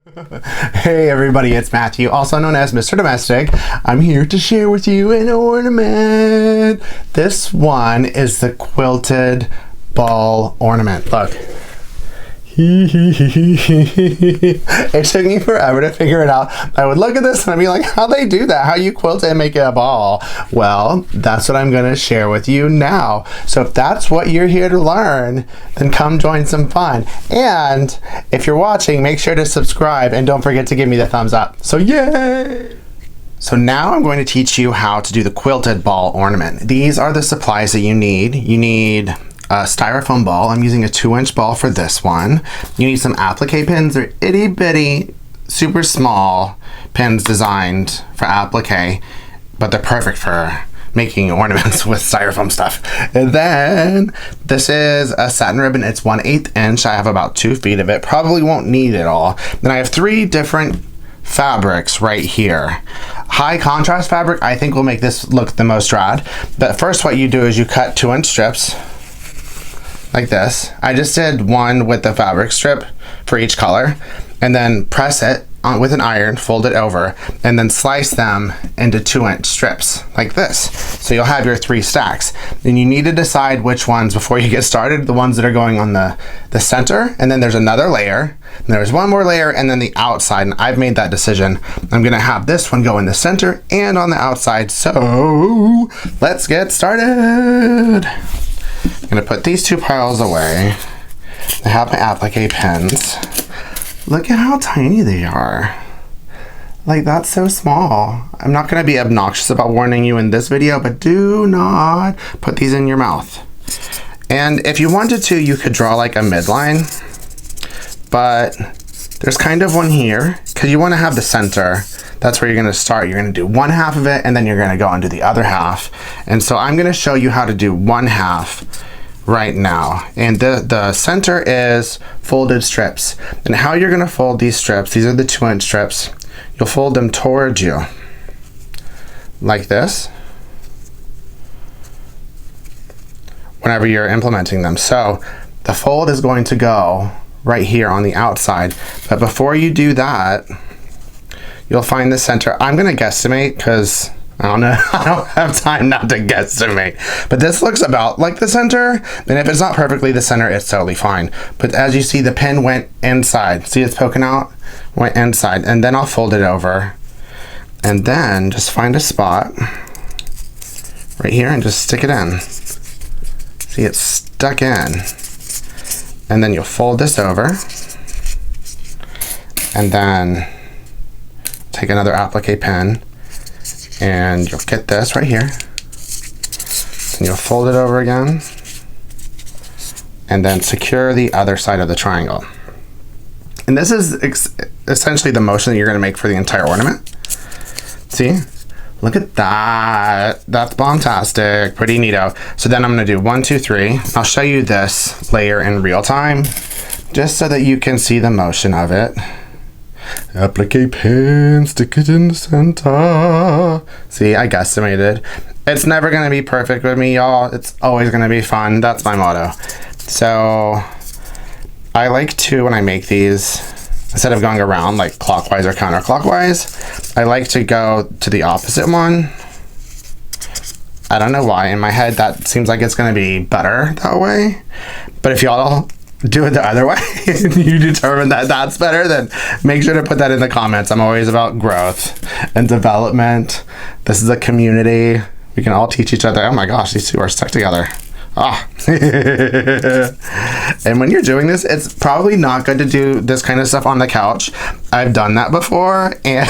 Hey everybody, it's Matthew, also known as Mr. Domestic. I'm here to share with you an ornament. This one is the quilted ball ornament. Look. It took me forever to figure it out. I would look at this and I'd be like, how they do that? How you quilt it and make it a ball? Well, that's what I'm going to share with you now. So if that's what you're here to learn, then come join some fun. And if you're watching, make sure to subscribe and don't forget to give me the thumbs up. So yay! So now I'm going to teach you how to do the quilted ball ornament. These are the supplies that you need. You need a styrofoam ball. I'm using a 2-inch ball for this one. You need some applique pins. They're itty bitty, super small pins designed for applique, but they're perfect for making ornaments with styrofoam stuff. And then this is a satin ribbon. It's 1/8 inch. I have about 2 feet of it. Probably won't need it all. Then I have 3 different fabrics right here. High contrast fabric I think will make this look the most rad. But first what you do is you cut 2-inch strips like this. I just did one with the fabric strip for each color, and then press it on with an iron, fold it over, and then slice them into 2-inch strips like this. So you'll have your 3 stacks. Then you need to decide which ones before you get started, the ones that are going on the center, and then there's another layer, and there's one more layer, and then the outside, and I've made that decision. I'm gonna have this one go in the center and on the outside, so let's get started. I'm gonna put these 2 piles away. I have my applique pens. Look at how tiny they are. Like, that's so small. I'm not gonna be obnoxious about warning you in this video, but do not put these in your mouth. And if you wanted to, you could draw like a midline, but there's kind of one here, because you wanna have the center. That's where you're gonna start. You're gonna do 1/2 of it, and then you're gonna go and do the other half. And so I'm gonna show you how to do 1/2 right now. And the center is folded strips. And how you're gonna fold these strips, these are the 2-inch strips, you'll fold them towards you, like this, whenever you're implementing them. So the fold is going to go right here on the outside. But before you do that, you'll find the center. I'm gonna guesstimate because I don't know, I don't have time not to guesstimate. But this looks about like the center, and if it's not perfectly the center, it's totally fine. But as you see, the pin went inside. See, it's poking out? Went inside, and then I'll fold it over. And then just find a spot right here and just stick it in. See, it's stuck in. And then you'll fold this over, and then take another applique pen, and you'll get this right here, and you'll fold it over again, and then secure the other side of the triangle. And this is essentially the motion that you're going to make for the entire ornament. See? Look at that. That's bombastic. Pretty neato. So then I'm going to do 1, 2, 3. I'll show you this layer in real time, just so that you can see the motion of it. Applique pen, stick it in the center. See, I guesstimated. It's never gonna be perfect with me, y'all. It's always gonna be fun. That's my motto. So I like to, when I make these, instead of going around like clockwise or counterclockwise, I like to go to the opposite one. I don't know why. In my head, that seems like it's gonna be better that way. But if y'all do it the other way and you determine that that's better, then make sure to put that in the comments. I'm always about growth and development. This is a community. We can all teach each other. Oh my gosh, these 2 are stuck together. Ah. And when you're doing this, it's probably not good to do this kind of stuff on the couch. I've done that before, and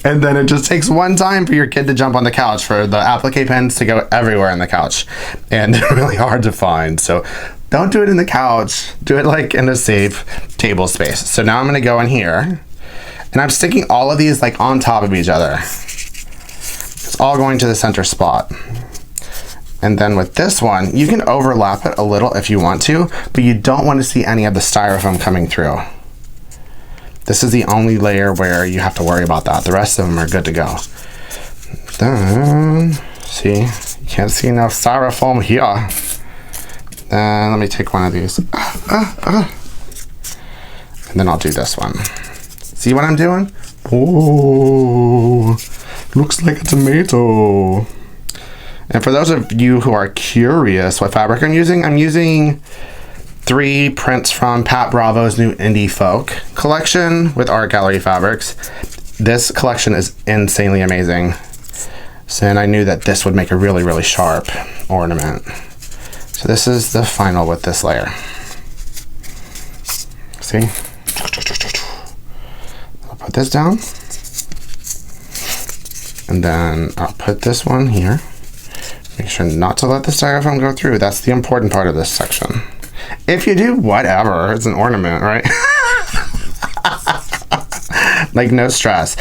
then it just takes one time for your kid to jump on the couch, for the applique pens to go everywhere on the couch, and they're really hard to find. So don't do it in the couch. Do it like in a safe table space. So now I'm gonna go in here, and I'm sticking all of these like on top of each other. It's all going to the center spot. And then with this one, you can overlap it a little if you want to, but you don't want to see any of the styrofoam coming through. This is the only layer where you have to worry about that. The rest of them are good to go. Then, see, you can't see enough styrofoam here. Then let me take one of these. And then I'll do this one. See what I'm doing? Oh, looks like a tomato. And for those of you who are curious what fabric I'm using 3 prints from Pat Bravo's new Indie Folk collection with art gallery fabrics. This collection is insanely amazing. So then I knew that this would make a really, really sharp ornament. So this is the final with this layer. See? I'll put this down. And then I'll put this one here. Make sure not to let the styrofoam go through. That's the important part of this section. If you do, whatever, it's an ornament, right? Like no stress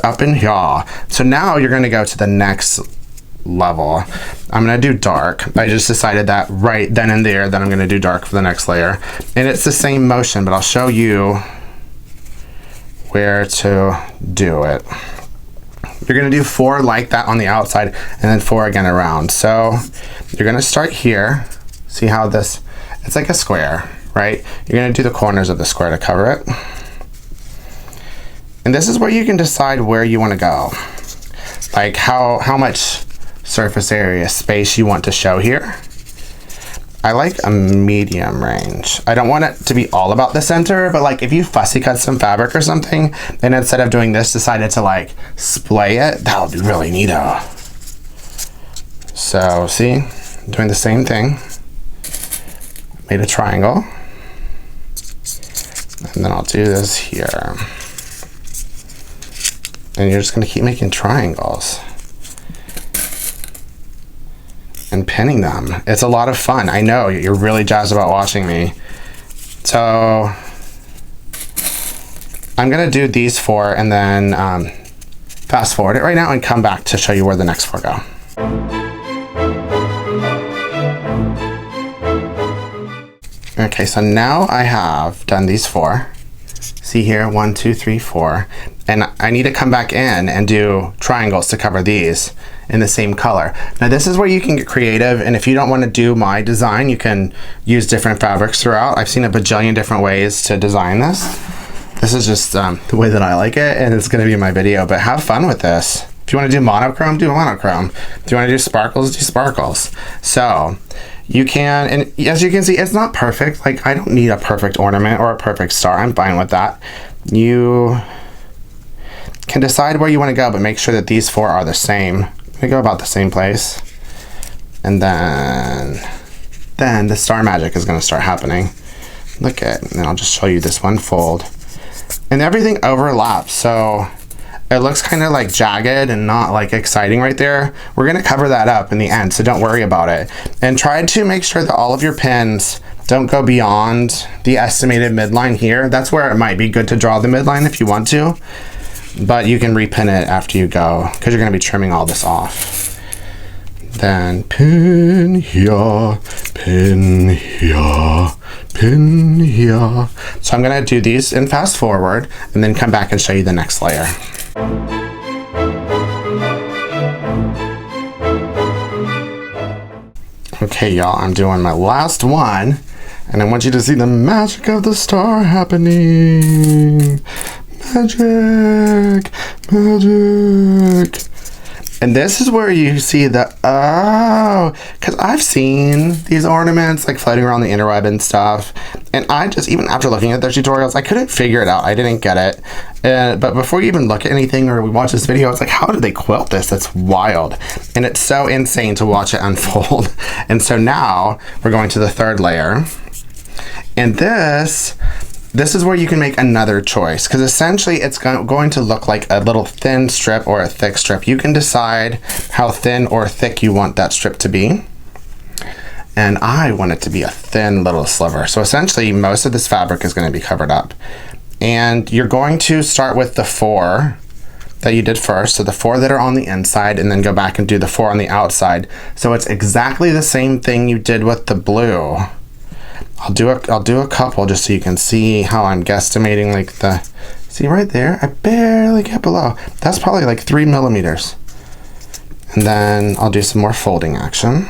up in here. So now you're gonna go to the next level. I'm gonna do dark. I just decided that right then and there that I'm gonna do dark for the next layer. And it's the same motion, but I'll show you where to do it. You're gonna do 4 like that on the outside and then 4 again around. So you're gonna start here. See how this, it's like a square, right? You're gonna do the corners of the square to cover it. And this is where you can decide where you wanna go. Like how much surface area space you want to show here. I like a medium range. I don't want it to be all about the center, but like if you fussy cut some fabric or something, and instead of doing this, decided to like splay it, that would be really neato. So see, doing the same thing. Made a triangle. And then I'll do this here. And you're just gonna keep making triangles. And pinning them. It's a lot of fun. I know you're really jazzed about watching me. So I'm gonna do these 4 and then fast forward it right now and come back to show you where the next 4 go. Okay, so now I have done these 4. See here, 1, 2, 3, 4. And I need to come back in and do triangles to cover these in the same color. Now this is where you can get creative, and if you don't want to do my design, you can use different fabrics throughout. I've seen a bajillion different ways to design this. This is just the way that I like it, and it's gonna be in my video, but have fun with this. If you want to do monochrome, do monochrome. If you want to do sparkles, do sparkles. So you can, and as you can see, it's not perfect. Like I don't need a perfect ornament or a perfect star. I'm fine with that. You can decide where you want to go, but make sure that these 4 are the same. We go about the same place. And then the star magic is going to start happening. Look at, and I'll just show you this one fold. And everything overlaps, so it looks kind of like jagged and not like exciting right there. We're gonna cover that up in the end, so don't worry about it. And try to make sure that all of your pins don't go beyond the estimated midline here. That's where it might be good to draw the midline if you want to, but you can repin it after you go because you're gonna be trimming all this off. Then pin here, pin here, pin here. So I'm gonna do these in fast forward and then come back and show you the next layer. Okay, y'all, I'm doing my last one, and I want you to see the magic of the star happening. Magic, magic. And this is where you see the, oh, because I've seen these ornaments like floating around the interweb and stuff, and I just, even after looking at their tutorials, I couldn't figure it out. I didn't get it. But before you even look at anything or we watch this video, it's like, how did they quilt this? That's wild. And it's so insane to watch it unfold. And so now we're going to the 3rd layer. And this is where you can make another choice, because essentially it's going to look like a little thin strip or a thick strip. You can decide how thin or thick you want that strip to be. And I want it to be a thin little sliver. So essentially most of this fabric is going to be covered up. And you're going to start with the 4 that you did first, so the 4 that are on the inside, and then go back and do the 4 on the outside. So it's exactly the same thing you did with the blue. I'll do a couple just so you can see how I'm guesstimating, like the, see right there, I barely get below. That's probably like 3 millimeters. And then I'll do some more folding action.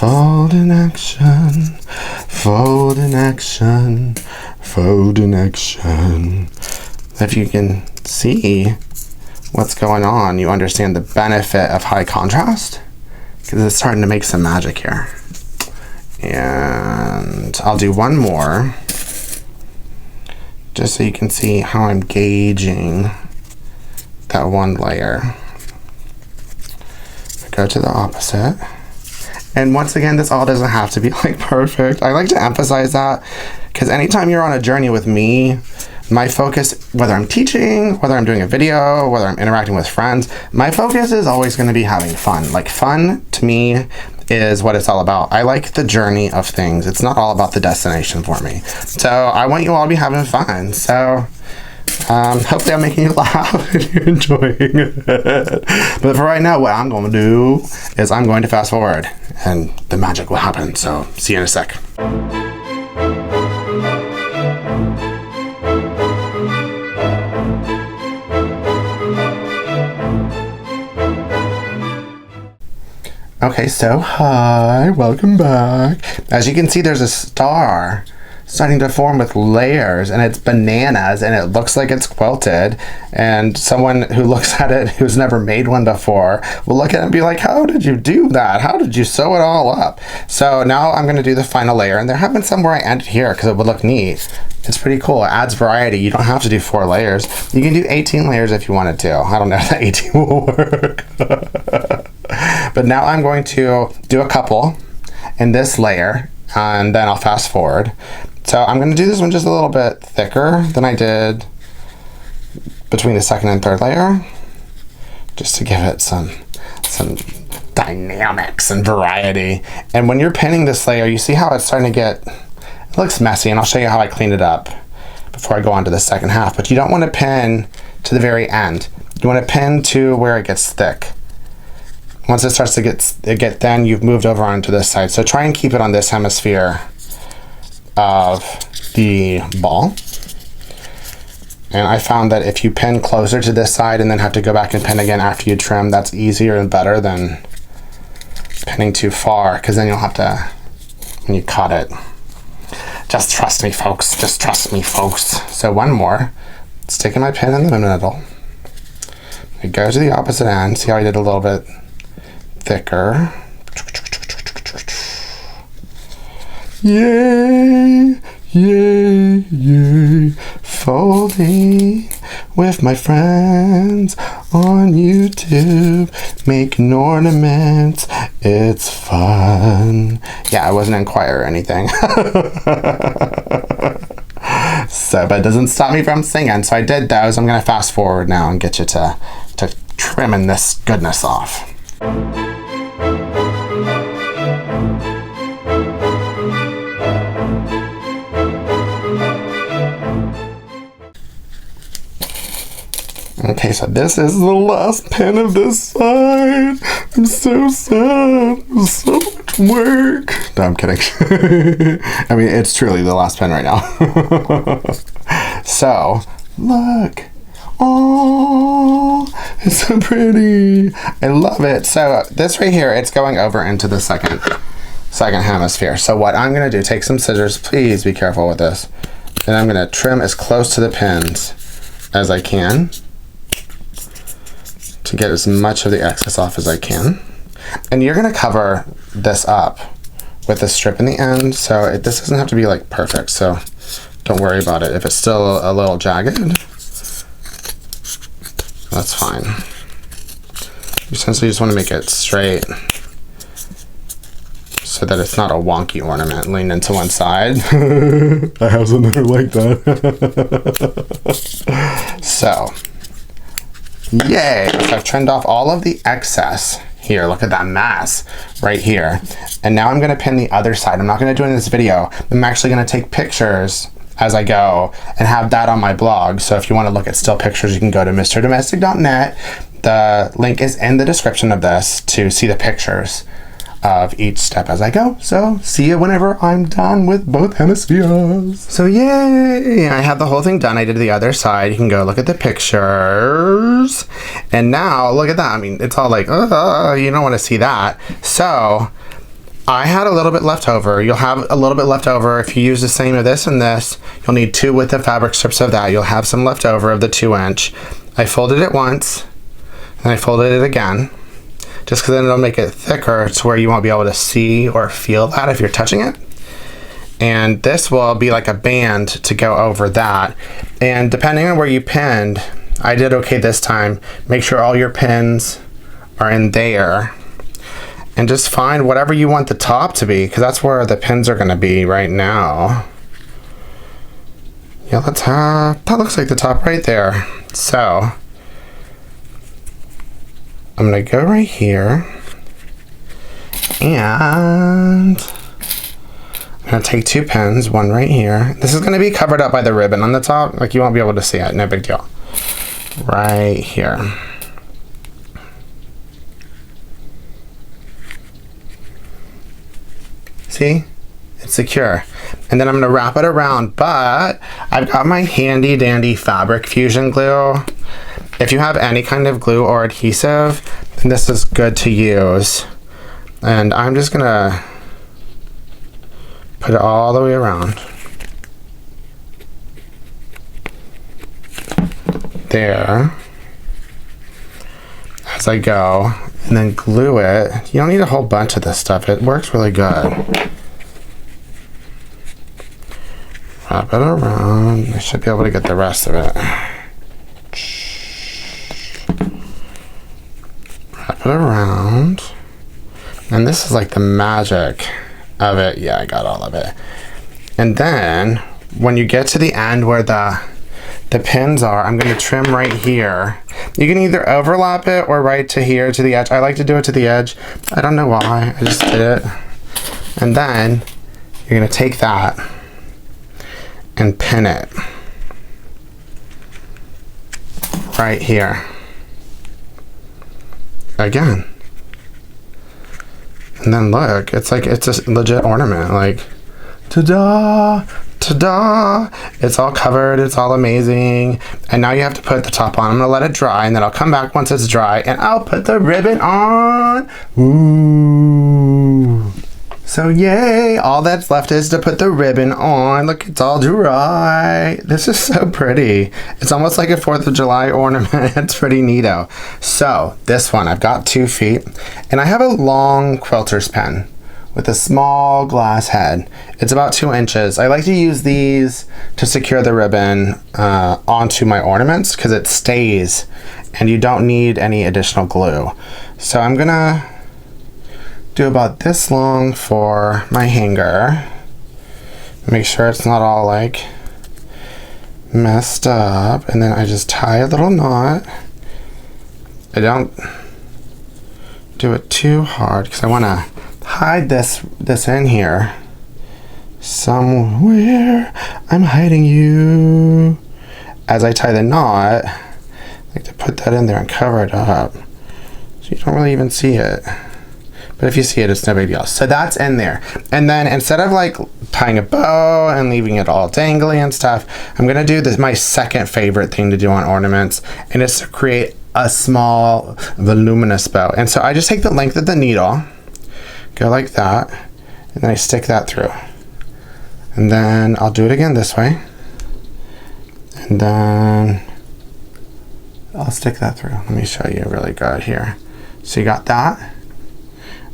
Fold in action, fold in action, fold in action. If you can see what's going on, you understand the benefit of high contrast, because it's starting to make some magic here. And I'll do one more, just so you can see how I'm gauging that one layer. Go to the opposite. And once again, this all doesn't have to be like perfect. I like to emphasize that, because anytime you're on a journey with me, my focus, whether I'm teaching, whether I'm doing a video, whether I'm interacting with friends, my focus is always going to be having fun. Like, fun to me is what it's all about. I like the journey of things. It's not all about the destination for me. So I want you all to be having fun. So hopefully I'm making you laugh and you're enjoying it. But for right now, what I'm going to do is I'm going to fast forward and the magic will happen. So see you in a sec. Okay, so hi, welcome back. As you can see, there's a star starting to form with layers, and it's bananas, and it looks like it's quilted. And someone who looks at it who's never made one before will look at it and be like, how did you do that? How did you sew it all up? So now I'm gonna do the final layer, and there have been some where I ended here because it would look neat. It's pretty cool. It adds variety. You don't have to do 4 layers. You can do 18 layers if you wanted to. I don't know if that 18 will work. But now I'm going to do a couple in this layer, and then I'll fast forward. So I'm going to do this one just a little bit thicker than I did between the second and third layer, just to give it some dynamics and variety. And when you're pinning this layer, you see how it's starting to get, it looks messy, and I'll show you how I cleaned it up before I go on to the second half. But you don't want to pin to the very end. You want to pin to where it gets thick. Once it starts to get thin, you've moved over onto this side. So try and keep it on this hemisphere of the ball. And I found that if you pin closer to this side and then have to go back and pin again after you trim, that's easier and better than pinning too far, because then you'll have to, when you cut it. Just trust me, folks. Just trust me, folks. So one more. Sticking my pin in the middle. I go to the opposite end. See how I did a little bit thicker. Yay, yay, yay, folding with my friends on YouTube, making ornaments, it's fun. Yeah, I wasn't in choir or anything. So, but it doesn't stop me from singing, so I did those. I'm gonna fast forward now and get you to trimming this goodness off. Okay, so this is the last pin of this side. I'm so sad. There's so much work. No, I'm kidding. I mean, it's truly the last pin right now. So, look. Oh, it's so pretty. I love it. So this right here, it's going over into the second hemisphere. So what I'm gonna do, take some scissors, please be careful with this. And I'm gonna trim as close to the pins as I can to get as much of the excess off as I can. And you're gonna cover this up with a strip in the end, so this doesn't have to be like perfect, so don't worry about it. If it's still a little jagged, that's fine. You essentially just want to make it straight so that it's not a wonky ornament leaned into one side. I have something like that. So, yay! So I've trimmed off all of the excess here. Look at that mass right here. And now I'm going to pin the other side. I'm not going to do it in this video. I'm actually going to take pictures as I go and have that on my blog. So if you want to look at still pictures, you can go to mrdomestic.net. The link is in the description of this to see the pictures of each step as I go. So see you whenever I'm done with both hemispheres. So yay! I have the whole thing done. I did the other side. You can go look at the pictures. And now look at that. I mean, it's all like, you don't want to see that. So I had a little bit left over. You'll have a little bit left over. If you use the same of this and this, you'll need 2 width of fabric strips of that. You'll have some left over of the 2-inch. I folded it once, and I folded it again, just because then it'll make it thicker to where you won't be able to see or feel that if you're touching it. And this will be like a band to go over that. And depending on where you pinned, I did okay this time. Make sure all your pins are in there. And just find whatever you want the top to be, because that's where the pins are going to be right now. Yeah, let's have, that looks like the top right there. So I'm going to go right here, and I'm going to take 2 pins, one right here. This is going to be covered up by the ribbon on the top, like you won't be able to see it, no big deal. Right here. See? It's secure. And then I'm going to wrap it around, but I've got my handy dandy fabric fusion glue. If you have any kind of glue or adhesive, then this is good to use. And I'm just going to put it all the way around. There. As I go. And then glue it. You don't need a whole bunch of this stuff. It works really good. Wrap it around. I should be able to get the rest of it. Wrap it around. And this is like the magic of it. Yeah, I got all of it. And then when you get to the end where the pins are, I'm going to trim right here. You can either overlap it or right to here to the edge. I like to do it to the edge. I don't know why. I just did it. And then you're going to take that and pin it right here again. And then look, it's like it's a legit ornament. Like, ta-da! Ta-da! It's all covered, it's all amazing. And now you have to put the top on. I'm gonna let it dry, and then I'll come back once it's dry and I'll put the ribbon on. Ooh. So yay, all that's left is to put the ribbon on. Look, it's all dry. This is so pretty. It's almost like a 4th of July ornament. It's pretty neato. So this one, I've got 2 feet, and I have a long quilter's pen with a small glass head. It's about 2 inches. I like to use these to secure the ribbon onto my ornaments because it stays and you don't need any additional glue. So I'm gonna do about this long for my hanger. Make sure it's not all like messed up, and then I just tie a little knot. I don't do it too hard because I want to hide this in here somewhere. I'm hiding you. As I tie the knot, I like to put that in there and cover it up so you don't really even see it. But if you see it, it's no big deal. So that's in there. And then instead of like tying a bow and leaving it all dangly and stuff, I'm gonna do this, my second favorite thing to do on ornaments, and it's to create a small voluminous bow. And so I just take the length of the needle, go like that, and then I stick that through. And then I'll do it again this way. And then I'll stick that through. Let me show you really good here. So you got that.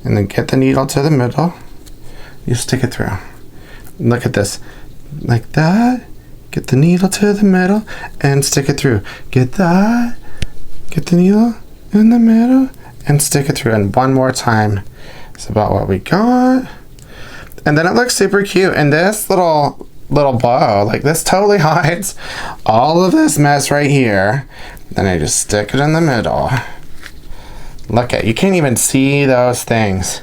And then get the needle to the middle. You stick it through. Look at this. Like that. Get the needle to the middle and stick it through. Get that. Get the needle in the middle and stick it through. And one more time. It's about what we got. And then it looks super cute. And this little bow, like this totally hides all of this mess right here. Then I just stick it in the middle. Look at, you can't even see those things.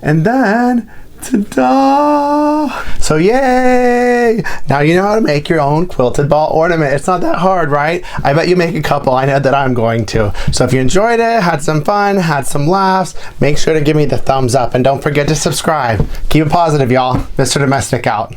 And then, ta-da! So yay! Now you know how to make your own quilted ball ornament. It's not that hard, right? I bet you make a couple. I know that I'm going to. So if you enjoyed it, had some fun, had some laughs, make sure to give me the thumbs up. And don't forget to subscribe. Keep it positive, y'all. Mr. Domestic out.